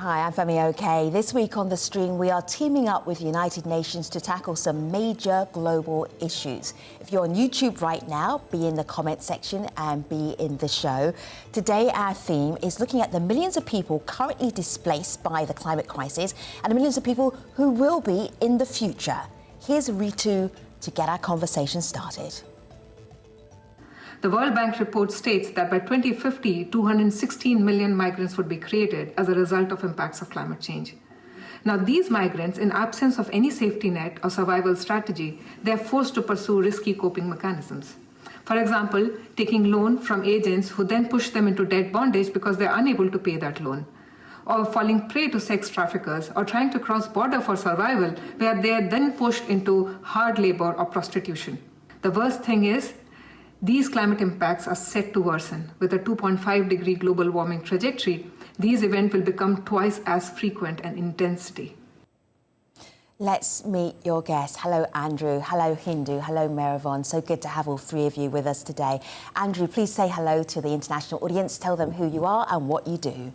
Hi, I'm Femi Oke. This week on The Stream, we are teaming up with the United Nations to tackle some major global issues. If you're on YouTube right now, be in the comment section and be in the show. Today, our theme is looking at the millions of people currently displaced by the climate crisis and the millions of people who will be in the future. Here's Ritu to get our conversation started. The World Bank report states that by 2050, 216 million migrants would be created as a result of impacts of climate change. Now, these migrants, in absence of any safety net or survival strategy, they are forced to pursue risky coping mechanisms. For example, taking loan from agents who then push them into debt bondage because they are unable to pay that loan, or falling prey to sex traffickers, or trying to cross border for survival, where they are then pushed into hard labor or prostitution. The worst thing is, these climate impacts are set to worsen. With a 2.5-degree global warming trajectory, these events will become twice as frequent and intensity. Let's meet your guests. Hello, Andrew. Hello, Hindou. Hello, Yvonne. So good to have all three of you with us today. Andrew, please say hello to the international audience. Tell them who you are and what you do.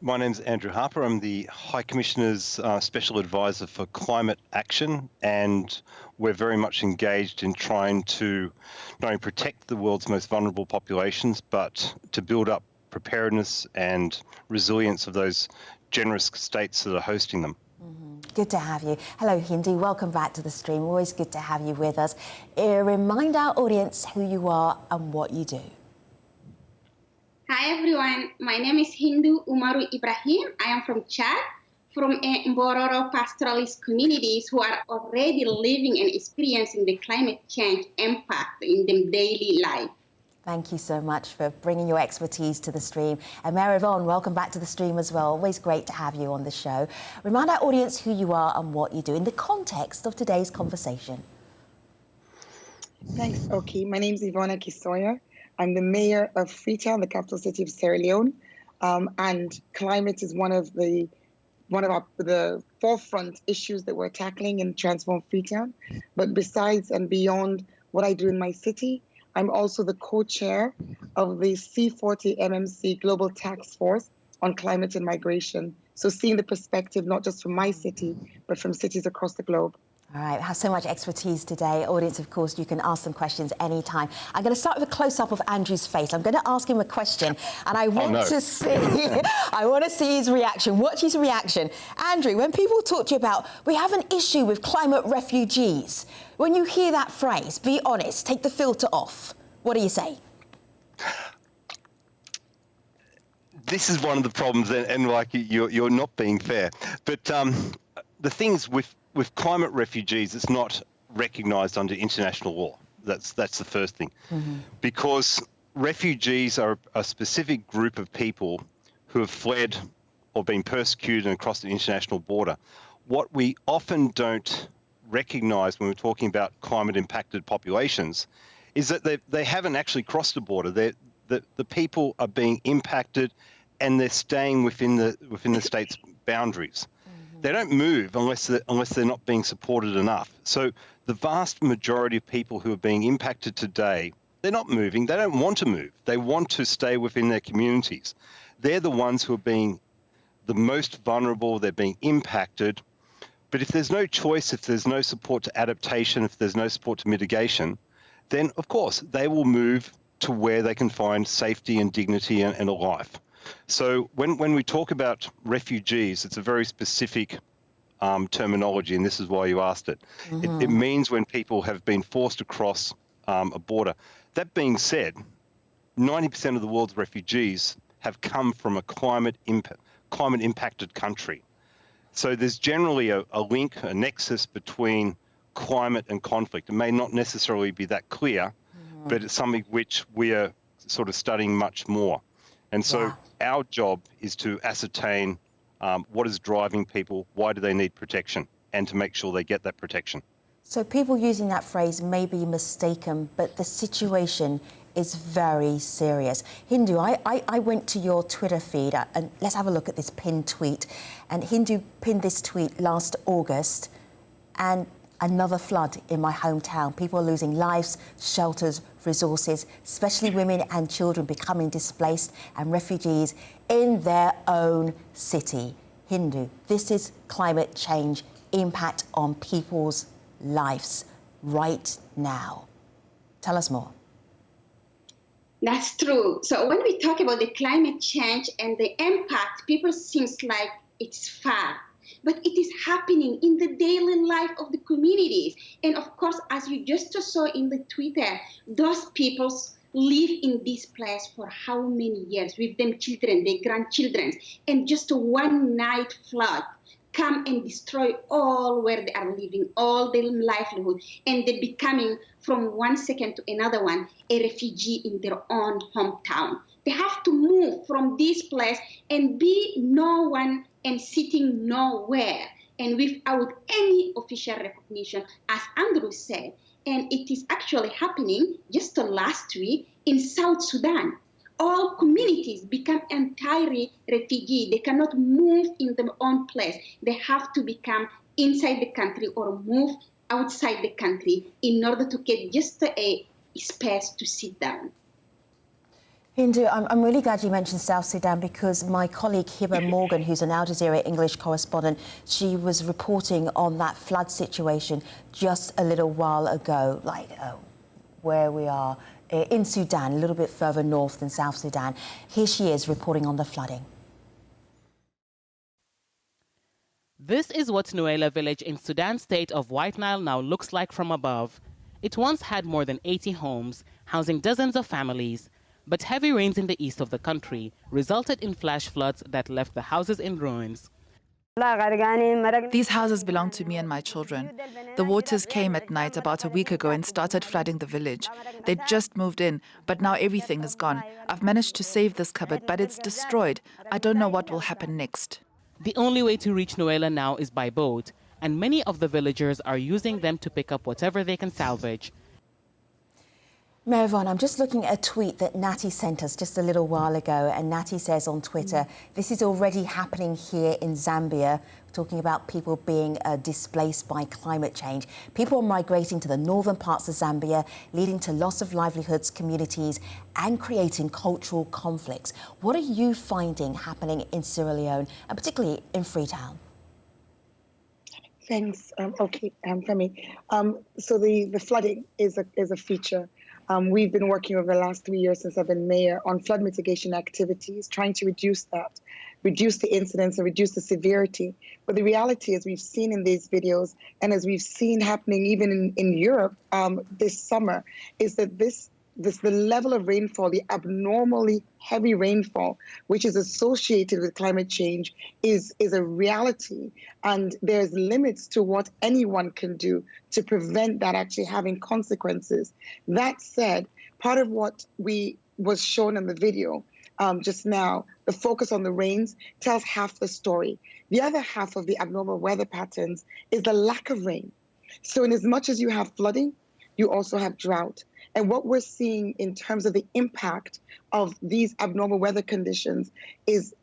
My name's Andrew Harper. I'm the High Commissioner's Special Advisor for Climate Action, and we're very much engaged in trying to not only protect the world's most vulnerable populations, but to build up preparedness and resilience of those generous states that are hosting them. Good to have you. Hello, Hindou. Welcome back to the stream. Always good to have you with us. Remind our audience who you are and what you do. Hi everyone, my name is Hindou Umaru Ibrahim. I am from Chad, from a Mbororo pastoralist communities who are already living and experiencing the climate change impact in their daily life. Thank you so much for bringing your expertise to the stream. And Yvonne, welcome back to the stream as well. Always great to have you on the show. Remind our audience who you are and what you do in the context of today's conversation. Thanks, Oki. My name is Yvonne Aki-Sawyerr. I'm the mayor of Freetown, the capital city of Sierra Leone, and climate is one of the forefront issues that we're tackling in Transform Freetown. But besides and beyond what I do in my city, I'm also the co-chair of the C40 MMC Global Task Force on Climate and Migration. So seeing the perspective not just from my city, but from cities across the globe. All right, we have so much expertise today. Audience, of course, you can ask them questions anytime. I'm going to start with a close-up of Andrew's face. I'm going to ask him a question, and I want to see his reaction. Watch his reaction. Andrew, when people talk to you about, we have an issue with climate refugees, when you hear that phrase, be honest, take the filter off, what do you say? This is one of the problems, and like you're not being fair. But the things with climate refugees, it's not recognised under international law. That's the first thing. Because refugees are a specific group of people who have fled or been persecuted and crossed the international border. What we often don't recognise when we're talking about climate impacted populations is that they haven't actually crossed the border. The people are being impacted and they're staying within the state's boundaries. They don't move unless they're not being supported enough. So the vast majority of people who are being impacted today, they're not moving. They don't want to move. They want to stay within their communities. They're the ones who are being the most vulnerable. They're being impacted. But if there's no choice, if there's no support to adaptation, if there's no support to mitigation, then of course they will move to where they can find safety and dignity and a life. So when we talk about refugees, it's a very specific terminology, and this is why you asked it. It means when people have been forced across a border. That being said, 90% of the world's refugees have come from a climate-impacted country. So there's generally a link, a nexus between climate and conflict. It may not necessarily be that clear, but it's something which we are sort of studying much more. And so our job is to ascertain what is driving people, why do they need protection, and to make sure they get that protection. So people using that phrase may be mistaken, but the situation is very serious. Hindou, I went to your Twitter feed, and let's have a look at this pinned tweet. And Hindou pinned this tweet last August, and Another flood in my hometown. People are losing lives, shelters, resources, especially women and children becoming displaced and refugees in their own city. Hindou, this is climate change impact on people's lives right now. Tell us more. That's true. So when we talk about the climate change and the impact, people seems like it's far. But it is happening in the daily life of the communities. And of course, as you just saw in the Twitter, those people live in this place for how many years with them children, their grandchildren, and just a one night flood come and destroy all where they are living, all their livelihood, and they're becoming from one second to another one, a refugee in their own hometown. They have to move from this place and be no one and sitting nowhere and without any official recognition, as Andrew said. And it is actually happening just last week in South Sudan. All communities become entirely refugee. They cannot move in their own place. They have to become inside the country or move outside the country in order to get just a space to sit down. Hindou, I'm really glad you mentioned South Sudan because my colleague Hiba Morgan, who's an Al Jazeera English correspondent, she was reporting on that flood situation just a little while ago, where we are in Sudan, a little bit further north than South Sudan. Here she is reporting on the flooding. This is what Nuela village in Sudan state of White Nile now looks like from above. It once had more than 80 homes, housing dozens of families. But heavy rains in the east of the country resulted in flash floods that left the houses in ruins. These houses belong to me and my children. The waters came at night about a week ago and started flooding the village. They just moved in, but now everything is gone. I've managed to save this cupboard, but it's destroyed. I don't know what will happen next. The only way to reach Nuela now is by boat, and many of the villagers are using them to pick up whatever they can salvage. Yvonne, I'm just looking at a tweet that Natty sent us just a little while ago, and Natty says on Twitter, this is already happening here in Zambia, talking about people being displaced by climate change. People are migrating to the northern parts of Zambia, leading to loss of livelihoods, communities, and creating cultural conflicts. What are you finding happening in Sierra Leone, and particularly in Freetown? Thanks. Okay, Femi. So the flooding is a feature. We've been working over the last 3 years since I've been mayor on flood mitigation activities, trying to reduce the incidence and reduce the severity. But the reality, as we've seen in these videos and as we've seen happening even in Europe this summer, is that the level of rainfall, the abnormally heavy rainfall, which is associated with climate change, is a reality. And there's limits to what anyone can do to prevent that actually having consequences. That said, part of what was shown in the video just now, the focus on the rains, tells half the story. The other half of the abnormal weather patterns is the lack of rain. So in as much as you have flooding, you also have drought. And what we're seeing in terms of the impact of these abnormal weather conditions is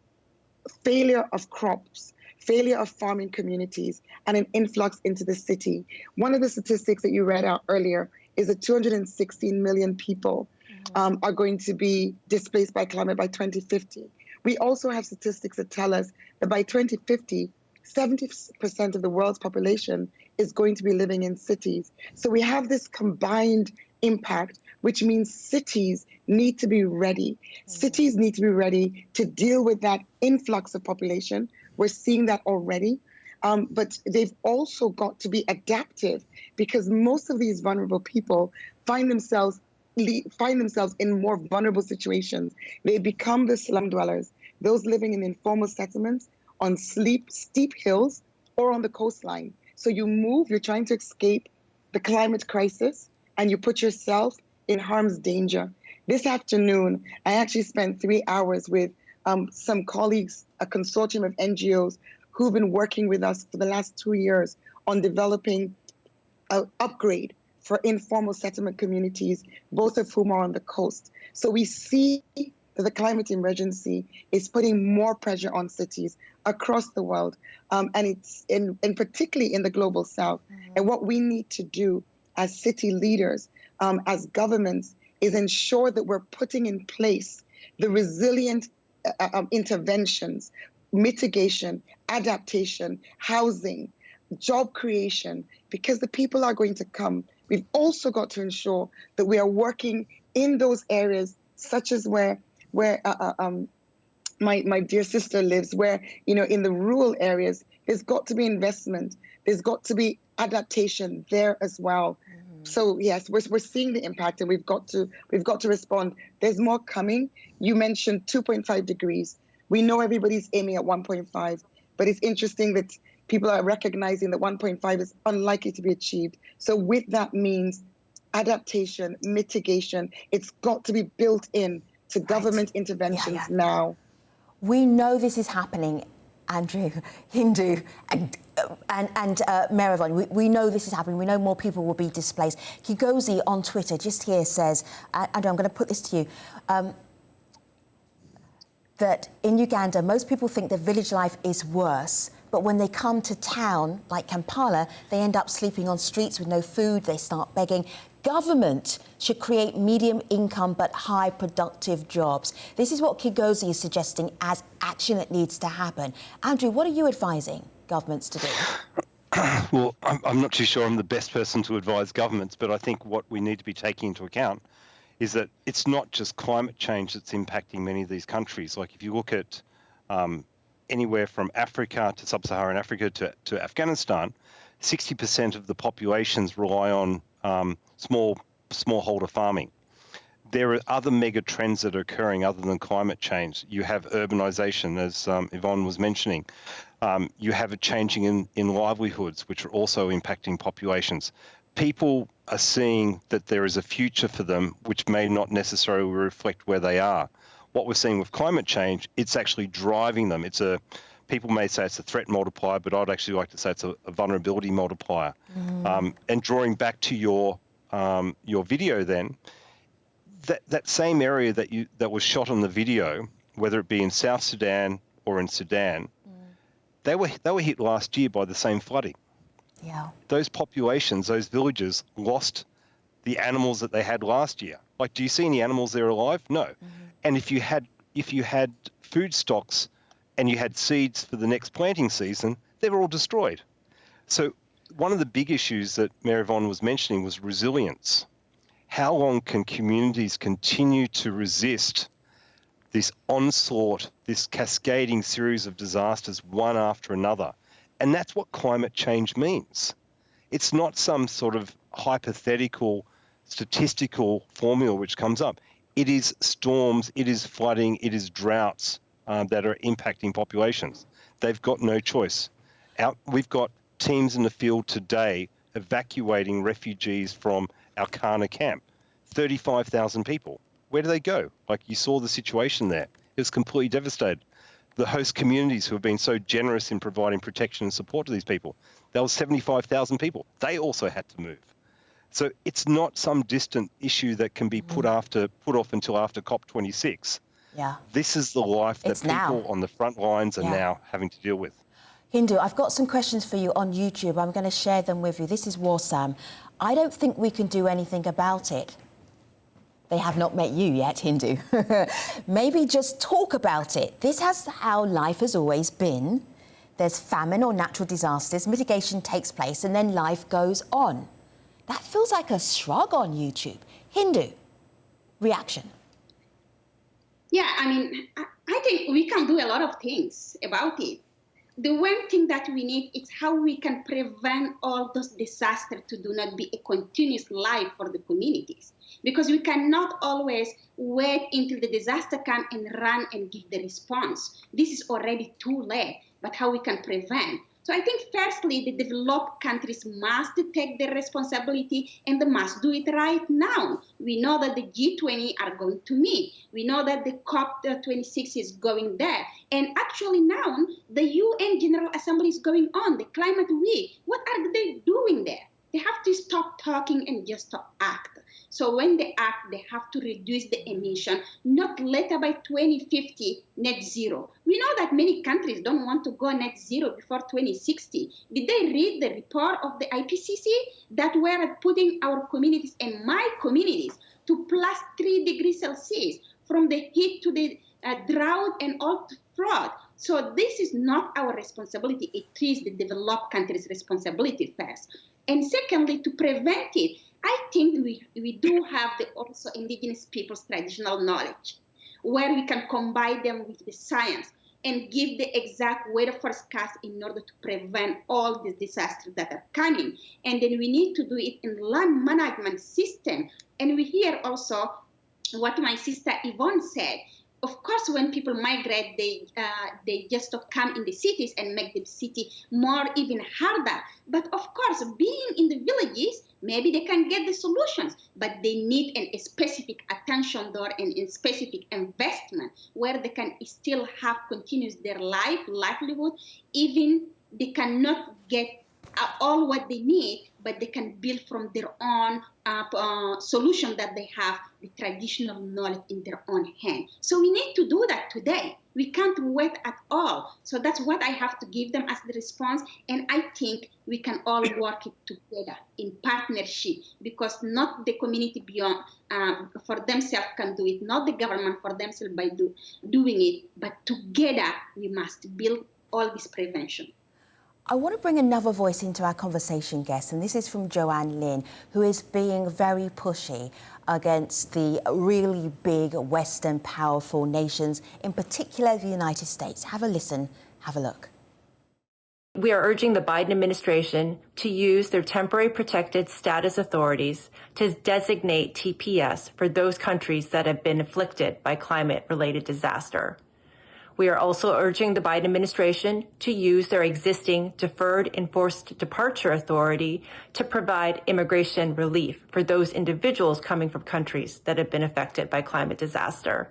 failure of crops, failure of farming communities, and an influx into the city. One of the statistics that you read out earlier is that 216 million people are going to be displaced by climate by 2050. We also have statistics that tell us that by 2050, 70% of the world's population is going to be living in cities. So we have this combined impact, which means cities need to be ready. Cities need to be ready to deal with that influx of population. We're seeing that already. But they've also got to be adaptive because most of these vulnerable people find themselves in more vulnerable situations. They become the slum dwellers, those living in informal settlements on steep hills or on the coastline. So you move, you're trying to escape the climate crisis, and you put yourself in harm's danger. This afternoon, I actually spent 3 hours with some colleagues, a consortium of NGOs who've been working with us for the last 2 years on developing an upgrade for informal settlement communities, both of whom are on the coast. So we see that the climate emergency is putting more pressure on cities across the world, and it's and particularly in the global south. And what we need to do as city leaders, as governments, is ensure that we're putting in place the resilient interventions, mitigation, adaptation, housing, job creation, because the people are going to come. We've also got to ensure that we are working in those areas, such as where my dear sister lives, where, in the rural areas, there's got to be investment. There's got to be adaptation there as well. So yes, we're seeing the impact, and we've got to respond. There's more coming. You mentioned 2.5 degrees. We know everybody's aiming at 1.5, but it's interesting that people are recognizing that 1.5 is unlikely to be achieved. So with that means adaptation, mitigation, it's got to be built in to government interventions now. We know this is happening, Andrew, Hindou, and Mayor Yvonne. We know this is happening. We know more people will be displaced. Kigozi on Twitter just here says, Andrew, I'm going to put this to you, that in Uganda, most people think that village life is worse, but when they come to town, like Kampala, they end up sleeping on streets with no food, they start begging. Government should create medium income but high productive jobs. This is what Kigozi is suggesting as action that needs to happen. Andrew, what are you advising governments to do? Well, I'm not too sure I'm the best person to advise governments, but I think what we need to be taking into account is that it's not just climate change that's impacting many of these countries. Like if you look at anywhere from Africa to sub-Saharan Africa to Afghanistan, 60% of the populations rely on smallholder farming. There are other mega trends that are occurring other than climate change. You have urbanization, as Yvonne was mentioning. You have a changing in livelihoods, which are also impacting populations. People are seeing that there is a future for them, which may not necessarily reflect where they are. What we're seeing with climate change, it's actually driving them. People may say it's a threat multiplier, but I'd actually like to say it's a vulnerability multiplier. And drawing back to your video then, that same area that was shot on the video, whether it be in South Sudan or in Sudan, they were hit last year by the same flooding. Yeah. Those populations, those villages lost the animals that they had last year. Like, do you see any animals there alive? No. And if you had food stocks and you had seeds for the next planting season, they were all destroyed. So one of the big issues that Mayor Yvonne was mentioning was resilience. How long can communities continue to resist this onslaught, this cascading series of disasters, one after another? And that's what climate change means. It's not some sort of hypothetical statistical formula which comes up. It is storms, it is flooding, it is droughts that are impacting populations. They've got no choice. We've got teams in the field today evacuating refugees from our Kana camp. 35,000 people. Where do they go? Like, you saw the situation there. It was completely devastated. The host communities who have been so generous in providing protection and support to these people, there was 75,000 people. They also had to move. So it's not some distant issue that can be put off until after COP26. Yeah. This is the life that people on the front lines are now having to deal with. Hindou, I've got some questions for you on YouTube. I'm going to share them with you. This is Warsam. I don't think we can do anything about it. They have not met you yet, Hindou. Maybe just talk about it. This is how life has always been. There's famine or natural disasters, mitigation takes place, and then life goes on. That feels like a shrug on YouTube. Hindou, reaction? Yeah, I think we can do a lot of things about it. The one thing that we need is how we can prevent all those disasters to do not be a continuous life for the communities. Because we cannot always wait until the disaster comes and run and give the response. This is already too late, but how we can prevent. So I think firstly, the developed countries must take their responsibility and they must do it right now. We know that the G20 are going to meet. We know that the COP26 is going there. And actually now, the UN General Assembly is going on, the Climate Week. What are they doing there? They have to stop talking and just to act. So when they act, they have to reduce the emission, not later by 2050, net zero. We know that many countries don't want to go net zero before 2060. Did they read the report of the IPCC that we're putting our communities and my communities to +3 degrees Celsius, from the heat to the drought and all to flood? So this is not our responsibility. It is the developed countries' responsibility first. And secondly, to prevent it, I think we do have also indigenous people's traditional knowledge, where we can combine them with the science and give the exact weather forecast in order to prevent all these disasters that are coming. And then we need to do it in land management system. And we hear also what my sister Yvonne said. Of course, when people migrate, they just come in the cities and make the city more even harder. But of course, being in the villages, maybe they can get the solutions, but they need a specific attention there and a specific investment where they can still have continuous their livelihood, even they cannot get all what they need, but they can build from their own solution that they have, the traditional knowledge in their own hand. So we need to do that today. We can't wait at all. So that's what I have to give them as the response. And I think we can all work it together in partnership, because not the community beyond for themselves can do it, not the government for themselves by doing it, but together we must build all this prevention. I want to bring another voice into our conversation, guest, and this is from Joanne Lin, who is being very pushy against the really big Western powerful nations, in particular the United States. Have a listen, have a look. We are urging the Biden administration to use their temporary protected status authorities to designate TPS for those countries that have been afflicted by climate-related disaster. We are also urging the Biden administration to use their existing deferred enforced departure authority to provide immigration relief for those individuals coming from countries that have been affected by climate disaster.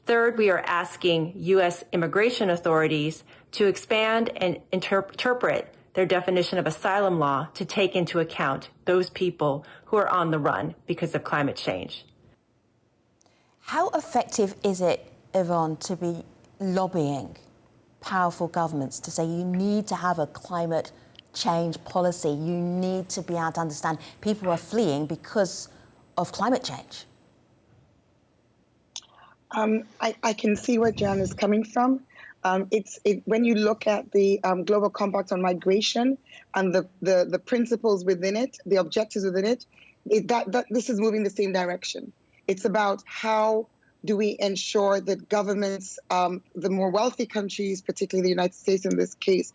Third, we are asking U.S. immigration authorities to expand and interpret their definition of asylum law to take into account those people who are on the run because of climate change. How effective is it, Yvonne, to be lobbying powerful governments to say you need to have a climate change policy? You need to be able to understand people are fleeing because of climate change. I can see where Jan is coming from. When you look at the Global Compact on Migration and the principles within it, the objectives within it, this is moving the same direction. It's about how do we ensure that governments, the more wealthy countries, particularly the United States in this case,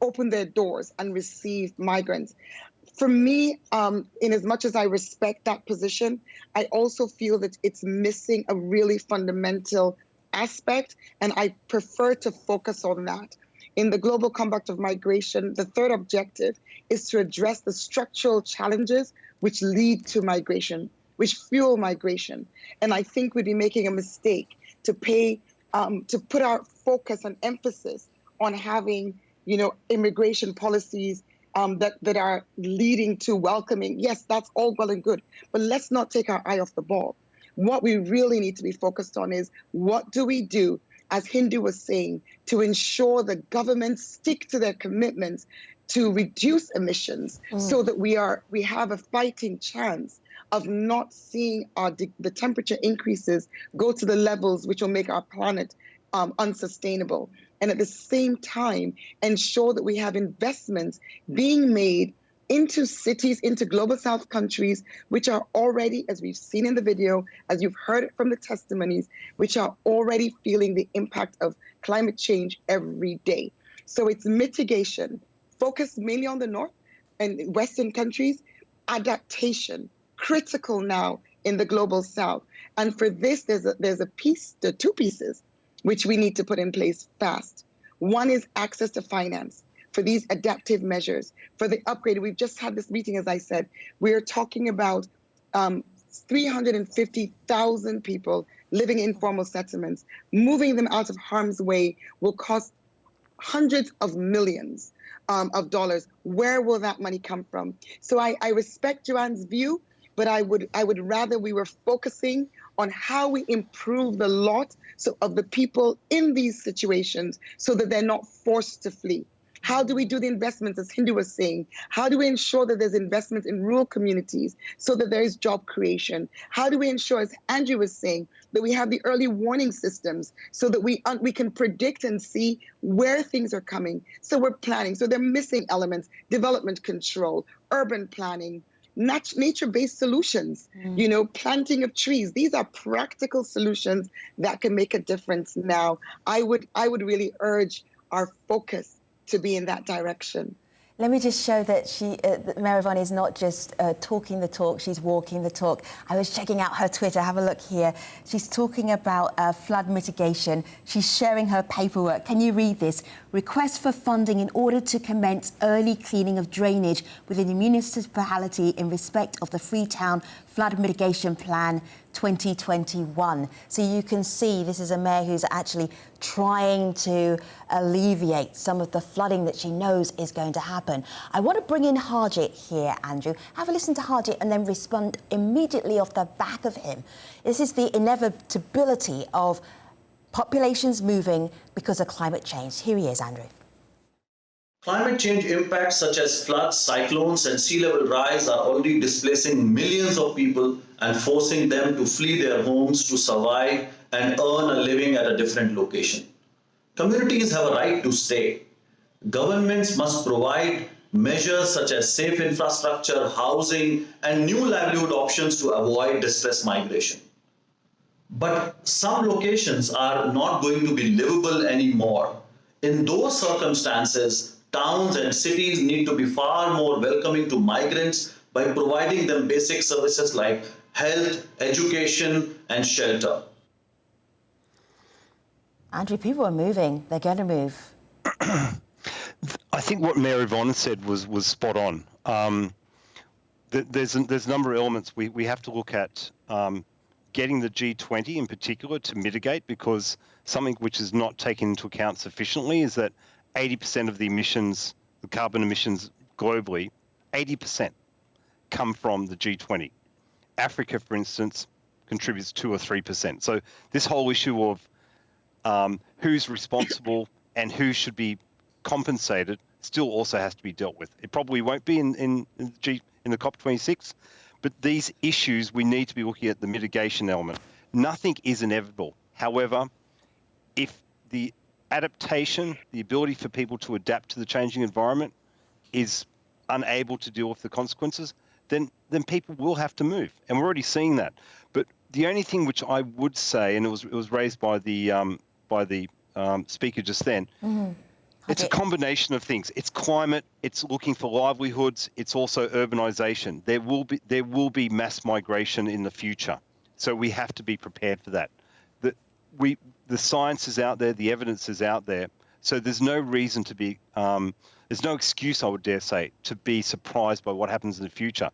open their doors and receive migrants. For me, in as much as I respect that position, I also feel that it's missing a really fundamental aspect, and I prefer to focus on that. In the Global Compact of Migration, the third objective is to address the structural challenges which lead to migration, which fuel migration. And I think we'd be making a mistake to put our focus and emphasis on having, immigration policies that are leading to welcoming. Yes, that's all well and good, but let's not take our eye off the ball. What we really need to be focused on is what do we do, as Hindou was saying, to ensure that governments stick to their commitments to reduce emissions so that we have a fighting chance of not seeing the temperature increases go to the levels which will make our planet unsustainable. And at the same time, ensure that we have investments being made into cities, into global south countries, which are already, as we've seen in the video, as you've heard it from the testimonies, which are already feeling the impact of climate change every day. So it's mitigation, focused mainly on the north and Western countries, adaptation, critical now in the global south. And for this, there are two pieces which we need to put in place fast. One is access to finance for these adaptive measures, for the upgrade. We've just had this meeting, as I said. We're talking about 350,000 people living in informal settlements. Moving them out of harm's way will cost hundreds of millions of dollars. Where will that money come from? So I respect Joanne's view, but I would rather we were focusing on how we improve the lot of the people in these situations so that they're not forced to flee. How do we do the investments, as Hindou was saying? How do we ensure that there's investment in rural communities so that there is job creation? How do we ensure, as Andrew was saying, that we have the early warning systems so that we can predict and see where things are coming? So we're planning. So they're missing elements: development control, urban planning, nature-based solutions, planting of trees. These are practical solutions that can make a difference now. I would really urge our focus to be in that direction. Let me just show that Mary Yvonne is not just talking the talk, she's walking the talk. I was checking out her Twitter, have a look here. She's talking about flood mitigation. She's sharing her paperwork. Can you read this? Request for funding in order to commence early cleaning of drainage within the municipality in respect of the Freetown Flood Mitigation Plan 2021. So you can see this is a mayor who's actually trying to alleviate some of the flooding that she knows is going to happen. I want to bring in Harjit here, Andrew. Have a listen to Harjit and then respond immediately off the back of him. This is the inevitability of populations moving because of climate change. Here he is, Andrew. Climate change impacts such as floods, cyclones, and sea level rise are already displacing millions of people and forcing them to flee their homes to survive and earn a living at a different location. Communities have a right to stay. Governments must provide measures such as safe infrastructure, housing, and new livelihood options to avoid distress migration. But some locations are not going to be livable anymore. In those circumstances, towns and cities need to be far more welcoming to migrants by providing them basic services like health, education, and shelter. Andrew, people are moving. They're going to move. I think what Mayor Yvonne said was spot on. There's a number of elements we have to look at. Getting the G20 in particular to mitigate, because something which is not taken into account sufficiently is that 80% of the emissions, the carbon emissions globally, 80% come from the G20. Africa, for instance, contributes 2 or 3%. So this whole issue of who's responsible and who should be compensated still also has to be dealt with. It probably won't be in the COP26, but these issues, we need to be looking at the mitigation element. Nothing is inevitable. However, if the adaptation, the ability for people to adapt to the changing environment is unable to deal with the consequences, then people will have to move. And we're already seeing that. But the only thing which I would say, and it was raised by the speaker just then, it's a combination of things. It's climate, it's looking for livelihoods, it's also urbanization. There will be mass migration in the future. So we have to be prepared for that. The science is out there, the evidence is out there. So there's no reason to be, there's no excuse, I would dare say, to be surprised by what happens in the future.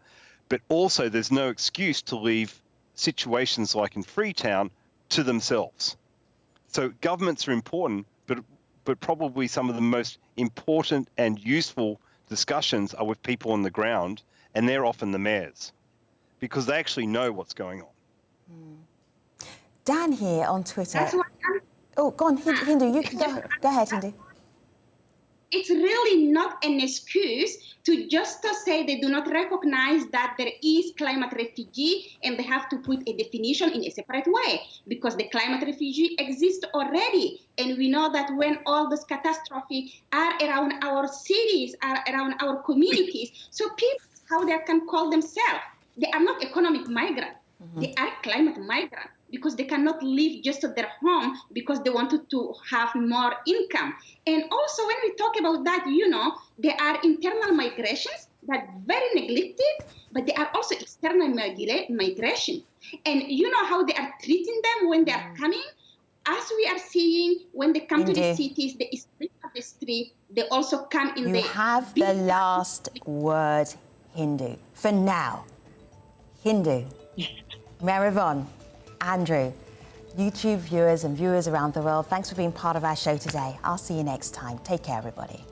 But also there's no excuse to leave situations like in Freetown to themselves. So governments are important, but probably some of the most important and useful discussions are with people on the ground, and they're often the mayors, because they actually know what's going on. Dan here on Twitter. Oh, go on, Hindou. You go ahead, Hindou. It's really not an excuse to just say they do not recognize that there is climate refugee and they have to put a definition in a separate way, because the climate refugee exists already. And we know that when all those catastrophes are around our cities, are around our communities, so people, how they can call themselves, they are not economic migrants, they are climate migrants, because they cannot leave just at their home because they wanted to have more income. And also when we talk about that, there are internal migrations that are very neglected, but there are also external migration. And you know how they are treating them when they are coming? As we are seeing, when they come to the cities, the street of the street, they also come in You have the last word, Hindou. For now. Hindou, Mary Yvonne, Andrew, YouTube viewers and viewers around the world, thanks for being part of our show today. I'll see you next time. Take care, everybody.